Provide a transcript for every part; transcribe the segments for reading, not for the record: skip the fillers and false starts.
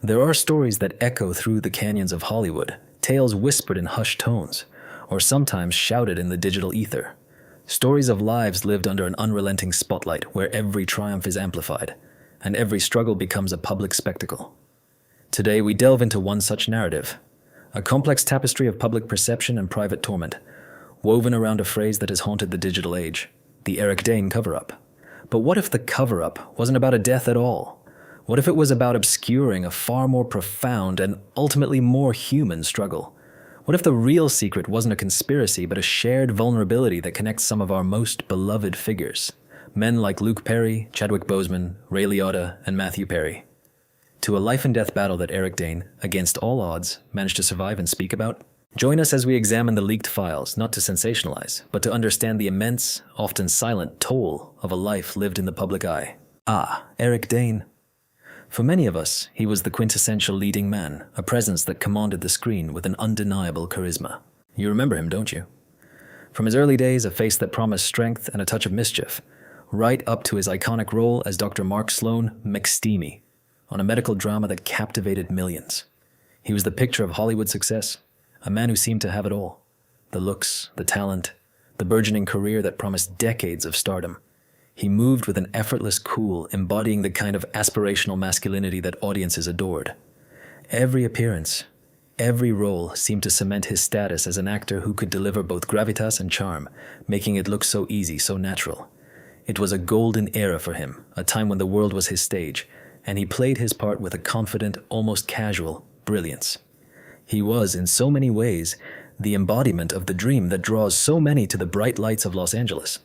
There are stories that echo through the canyons of Hollywood, tales whispered in hushed tones, or sometimes shouted in the digital ether. Stories of lives lived under an unrelenting spotlight where every triumph is amplified, and every struggle becomes a public spectacle. Today we delve into one such narrative, a complex tapestry of public perception and private torment, woven around a phrase that has haunted the digital age, the Dane Cover-Up. But what if the cover-up wasn't about a death at all? What if it was about obscuring a far more profound and ultimately more human struggle? What if the real secret wasn't a conspiracy but a shared vulnerability that connects some of our most beloved figures? Men like Luke Perry, Chadwick Boseman, Ray Liotta, and Matthew Perry. To a life and death battle that Eric Dane, against all odds, managed to survive and speak about? Join us as we examine the leaked files, not to sensationalize, but to understand the immense, often silent toll of a life lived in the public eye. Eric Dane. For many of us, he was the quintessential leading man, a presence that commanded the screen with an undeniable charisma. You remember him, don't you? From his early days, a face that promised strength and a touch of mischief, right up to his iconic role as Dr. Mark Sloan McSteamy, on a medical drama that captivated millions. He was the picture of Hollywood success, a man who seemed to have it all. The looks, the talent, the burgeoning career that promised decades of stardom. He moved with an effortless cool, embodying the kind of aspirational masculinity that audiences adored. Every appearance, every role seemed to cement his status as an actor who could deliver both gravitas and charm, making it look so easy, so natural. It was a golden era for him, a time when the world was his stage, and he played his part with a confident, almost casual brilliance. He was, in so many ways, the embodiment of the dream that draws so many to the bright lights of Los Angeles.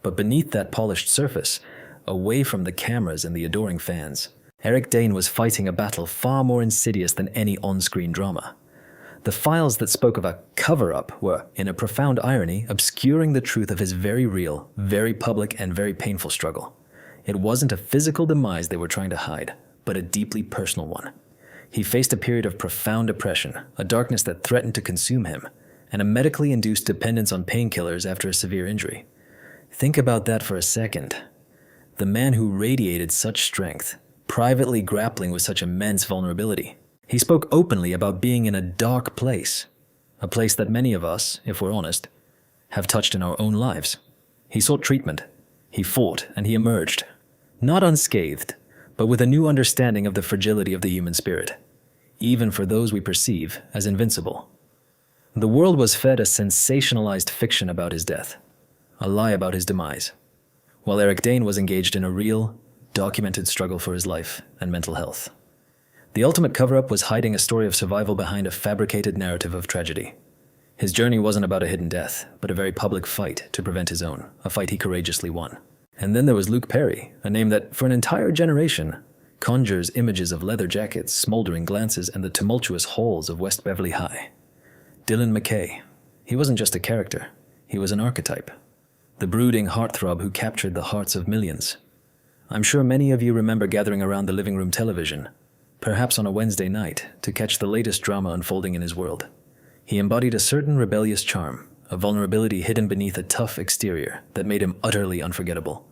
But beneath that polished surface, away from the cameras and the adoring fans, Eric Dane was fighting a battle far more insidious than any on-screen drama. The files that spoke of a cover-up were, in a profound irony, obscuring the truth of his very real, very public, and very painful struggle. It wasn't a physical demise they were trying to hide, but a deeply personal one. He faced a period of profound depression, a darkness that threatened to consume him, and a medically induced dependence on painkillers after a severe injury. Think about that for a second. The man who radiated such strength, privately grappling with such immense vulnerability. He spoke openly about being in a dark place, a place that many of us, if we're honest, have touched in our own lives. He sought treatment. He fought and he emerged, not unscathed, but with a new understanding of the fragility of the human spirit, even for those we perceive as invincible. The world was fed a sensationalized fiction about his death, a lie about his demise, while Eric Dane was engaged in a real, documented struggle for his life and mental health. The ultimate cover-up was hiding a story of survival behind a fabricated narrative of tragedy. His journey wasn't about a hidden death, but a very public fight to prevent his own, a fight he courageously won. And then there was Luke Perry, a name that, for an entire generation, conjures images of leather jackets, smoldering glances, and the tumultuous halls of West Beverly High. Dylan McKay. He wasn't just a character, he was an archetype. The brooding heartthrob who captured the hearts of millions. I'm sure many of you remember gathering around the living room television, perhaps on a Wednesday night, to catch the latest drama unfolding in his world. He embodied a certain rebellious charm, a vulnerability hidden beneath a tough exterior that made him utterly unforgettable.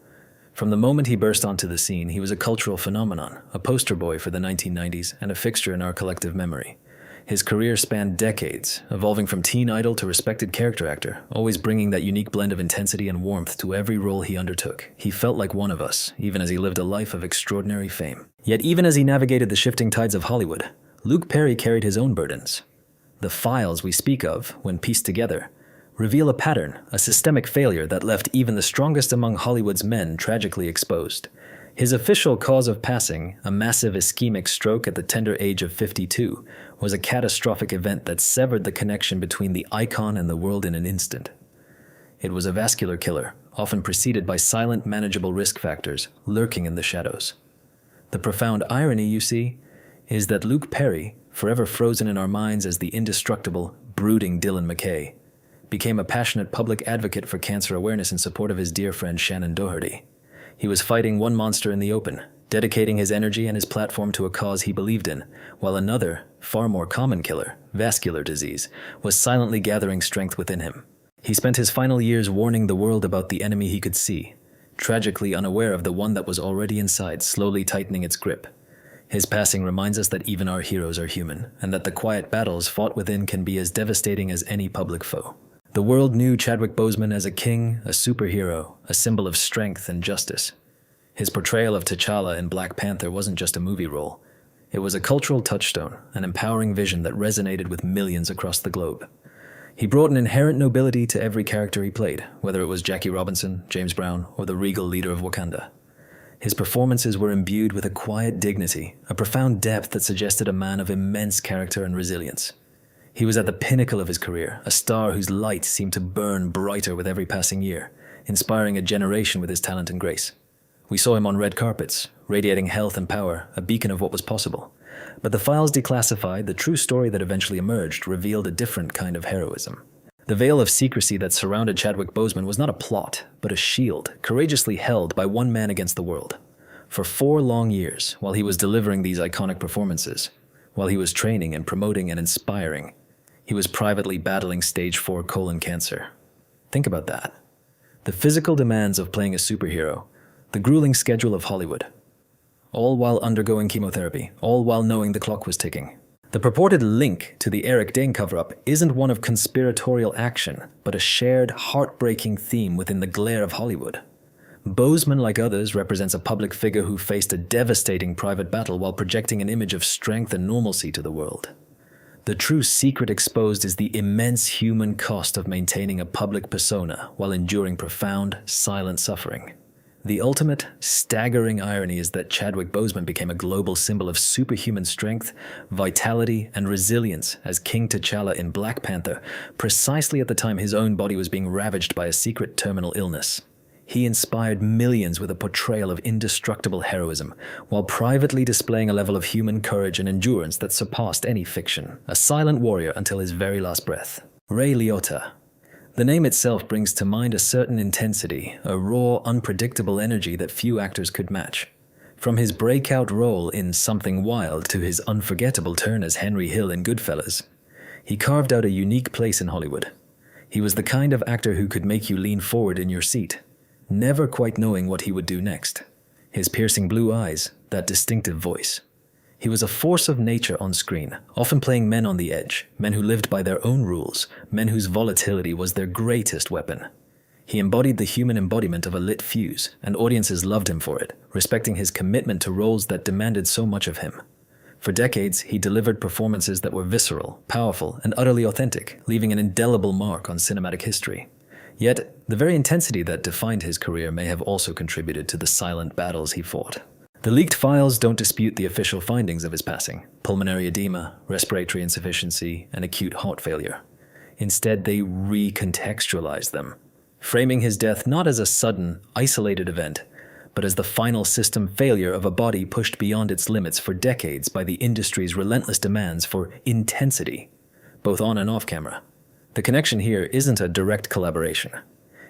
From the moment he burst onto the scene, he was a cultural phenomenon, a poster boy for the 1990s, and a fixture in our collective memory. His career spanned decades, evolving from teen idol to respected character actor, always bringing that unique blend of intensity and warmth to every role he undertook. He felt like one of us, even as he lived a life of extraordinary fame. Yet even as he navigated the shifting tides of Hollywood, Luke Perry carried his own burdens. The files we speak of, when pieced together, reveal a pattern, a systemic failure that left even the strongest among Hollywood's men tragically exposed. His official cause of passing, a massive ischemic stroke at the tender age of 52, was a catastrophic event that severed the connection between the icon and the world in an instant. It was a vascular killer, often preceded by silent, manageable risk factors lurking in the shadows. The profound irony, you see, is that Luke Perry, forever frozen in our minds as the indestructible, brooding Dylan McKay, became a passionate public advocate for cancer awareness in support of his dear friend Shannon Doherty. He was fighting one monster in the open, dedicating his energy and his platform to a cause he believed in, while another, far more common killer, vascular disease, was silently gathering strength within him. He spent his final years warning the world about the enemy he could see, tragically unaware of the one that was already inside, slowly tightening its grip. His passing reminds us that even our heroes are human, and that the quiet battles fought within can be as devastating as any public foe. The world knew Chadwick Boseman as a king, a superhero, a symbol of strength and justice. His portrayal of T'Challa in Black Panther wasn't just a movie role. It was a cultural touchstone, an empowering vision that resonated with millions across the globe. He brought an inherent nobility to every character he played, whether it was Jackie Robinson, James Brown, or the regal leader of Wakanda. His performances were imbued with a quiet dignity, a profound depth that suggested a man of immense character and resilience. He was at the pinnacle of his career, a star whose light seemed to burn brighter with every passing year, inspiring a generation with his talent and grace. We saw him on red carpets, radiating health and power, a beacon of what was possible. But the files declassified, the true story that eventually emerged, revealed a different kind of heroism. The veil of secrecy that surrounded Chadwick Boseman was not a plot, but a shield, courageously held by one man against the world. For 4 long years, while he was delivering these iconic performances, while he was training and promoting and inspiring, he was privately battling stage 4 colon cancer. Think about that. The physical demands of playing a superhero, the grueling schedule of Hollywood, all while undergoing chemotherapy, all while knowing the clock was ticking. The purported link to the Dane Cover-Up isn't one of conspiratorial action, but a shared, heartbreaking theme within the glare of Hollywood. Boseman, like others, represents a public figure who faced a devastating private battle while projecting an image of strength and normalcy to the world. The true secret exposed is the immense human cost of maintaining a public persona while enduring profound, silent suffering. The ultimate, staggering irony is that Chadwick Boseman became a global symbol of superhuman strength, vitality, and resilience as King T'Challa in Black Panther, precisely at the time his own body was being ravaged by a secret terminal illness. He inspired millions with a portrayal of indestructible heroism, while privately displaying a level of human courage and endurance that surpassed any fiction, a silent warrior until his very last breath. Ray Liotta. The name itself brings to mind a certain intensity, a raw, unpredictable energy that few actors could match. From his breakout role in Something Wild to his unforgettable turn as Henry Hill in Goodfellas, he carved out a unique place in Hollywood. He was the kind of actor who could make you lean forward in your seat, never quite knowing what he would do next. His piercing blue eyes, that distinctive voice. He was a force of nature on screen, often playing men on the edge, men who lived by their own rules, men whose volatility was their greatest weapon. He embodied the human embodiment of a lit fuse, and audiences loved him for it, respecting his commitment to roles that demanded so much of him. For decades, he delivered performances that were visceral, powerful, and utterly authentic, leaving an indelible mark on cinematic history. Yet, the very intensity that defined his career may have also contributed to the silent battles he fought. The leaked files don't dispute the official findings of his passing: pulmonary edema, respiratory insufficiency, and acute heart failure. Instead, they recontextualize them, framing his death not as a sudden, isolated event, but as the final system failure of a body pushed beyond its limits for decades by the industry's relentless demands for intensity, both on and off camera. The connection here isn't a direct collaboration.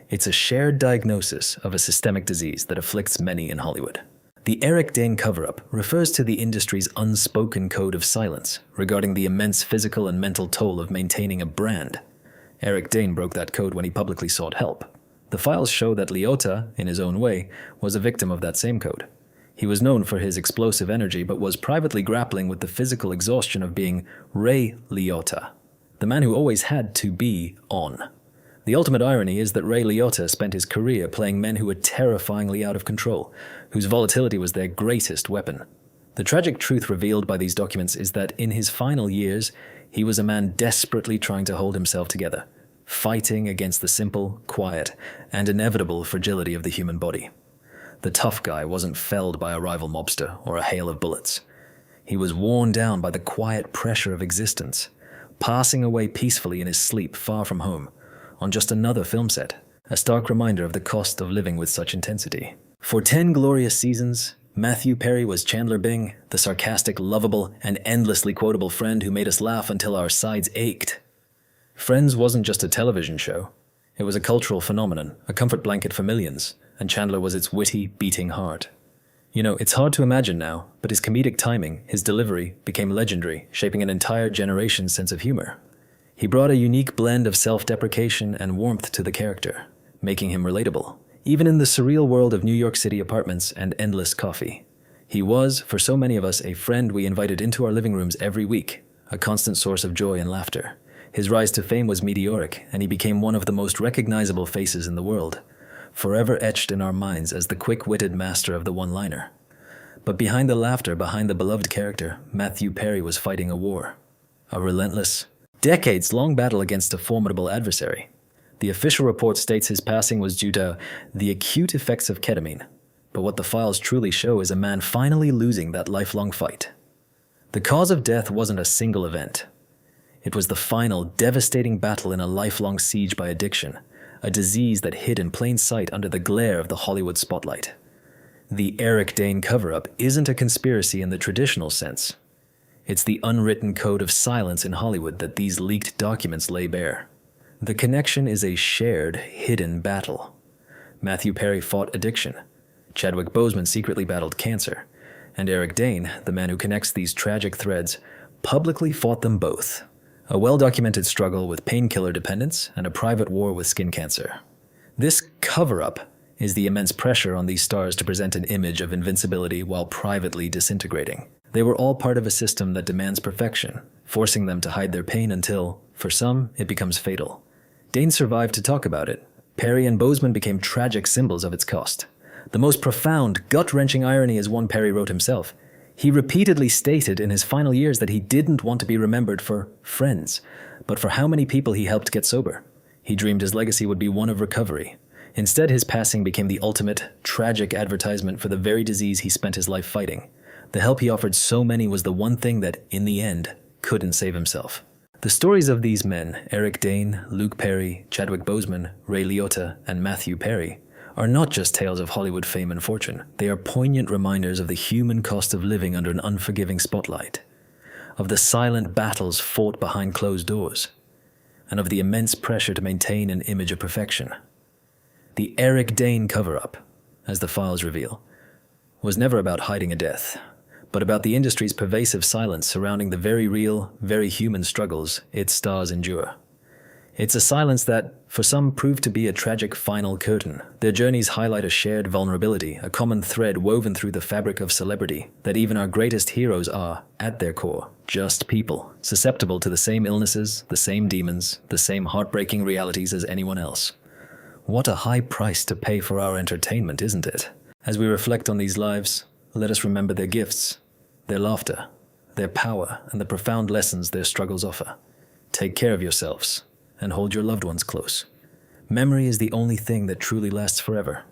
It's a shared diagnosis of a systemic disease that afflicts many in Hollywood. The Dane Cover-Up refers to the industry's unspoken code of silence regarding the immense physical and mental toll of maintaining a brand. Dane broke that code when he publicly sought help. The files show that Liotta, in his own way, was a victim of that same code. He was known for his explosive energy, but was privately grappling with the physical exhaustion of being Ray Liotta, the man who always had to be on. The ultimate irony is that Ray Liotta spent his career playing men who were terrifyingly out of control, whose volatility was their greatest weapon. The tragic truth revealed by these documents is that in his final years, he was a man desperately trying to hold himself together, fighting against the simple, quiet, and inevitable fragility of the human body. The tough guy wasn't felled by a rival mobster or a hail of bullets. He was worn down by the quiet pressure of existence, passing away peacefully in his sleep far from home, on just another film set, a stark reminder of the cost of living with such intensity. For 10 glorious seasons, Matthew Perry was Chandler Bing, the sarcastic, lovable, and endlessly quotable friend who made us laugh until our sides ached. Friends wasn't just a television show. It was a cultural phenomenon, a comfort blanket for millions, and Chandler was its witty, beating heart. You know, it's hard to imagine now, but his comedic timing, his delivery, became legendary, shaping an entire generation's sense of humor. He brought a unique blend of self-deprecation and warmth to the character, making him relatable, even in the surreal world of New York City apartments and endless coffee. He was, for so many of us, a friend we invited into our living rooms every week, a constant source of joy and laughter. His rise to fame was meteoric, and he became one of the most recognizable faces in the world, forever etched in our minds as the quick-witted master of the one-liner. But behind the laughter, behind the beloved character, Matthew Perry was fighting a war. A relentless, decades-long battle against a formidable adversary. The official report states his passing was due to the acute effects of ketamine, but what the files truly show is a man finally losing that lifelong fight. The cause of death wasn't a single event. It was the final, devastating battle in a lifelong siege by addiction, a disease that hid in plain sight under the glare of the Hollywood spotlight. The Dane Cover-Up isn't a conspiracy in the traditional sense. It's the unwritten code of silence in Hollywood that these leaked documents lay bare. The connection is a shared, hidden battle. Matthew Perry fought addiction. Chadwick Boseman secretly battled cancer. And Eric Dane, the man who connects these tragic threads, publicly fought them both. A well-documented struggle with painkiller dependence and a private war with skin cancer. This cover-up is the immense pressure on these stars to present an image of invincibility while privately disintegrating. They were all part of a system that demands perfection, forcing them to hide their pain until, for some, it becomes fatal. Dane survived to talk about it. Perry and Boseman became tragic symbols of its cost. The most profound, gut-wrenching irony is one Perry wrote himself. He repeatedly stated in his final years that he didn't want to be remembered for friends, but for how many people he helped get sober. He dreamed his legacy would be one of recovery. Instead, his passing became the ultimate, tragic advertisement for the very disease he spent his life fighting. The help he offered so many was the one thing that, in the end, couldn't save himself. The stories of these men, Eric Dane, Luke Perry, Chadwick Boseman, Ray Liotta, and Matthew Perry, are not just tales of Hollywood fame and fortune. They are poignant reminders of the human cost of living under an unforgiving spotlight, of the silent battles fought behind closed doors, and of the immense pressure to maintain an image of perfection. The Eric Dane cover-up, as the files reveal, was never about hiding a death, but about the industry's pervasive silence surrounding the very real, very human struggles its stars endure. It's a silence that, for some, proved to be a tragic final curtain. Their journeys highlight a shared vulnerability, a common thread woven through the fabric of celebrity, that even our greatest heroes are, at their core, just people, susceptible to the same illnesses, the same demons, the same heartbreaking realities as anyone else. What a high price to pay for our entertainment, isn't it? As we reflect on these lives, let us remember their gifts, their laughter, their power, and the profound lessons their struggles offer. Take care of yourselves, and hold your loved ones close. Memory is the only thing that truly lasts forever.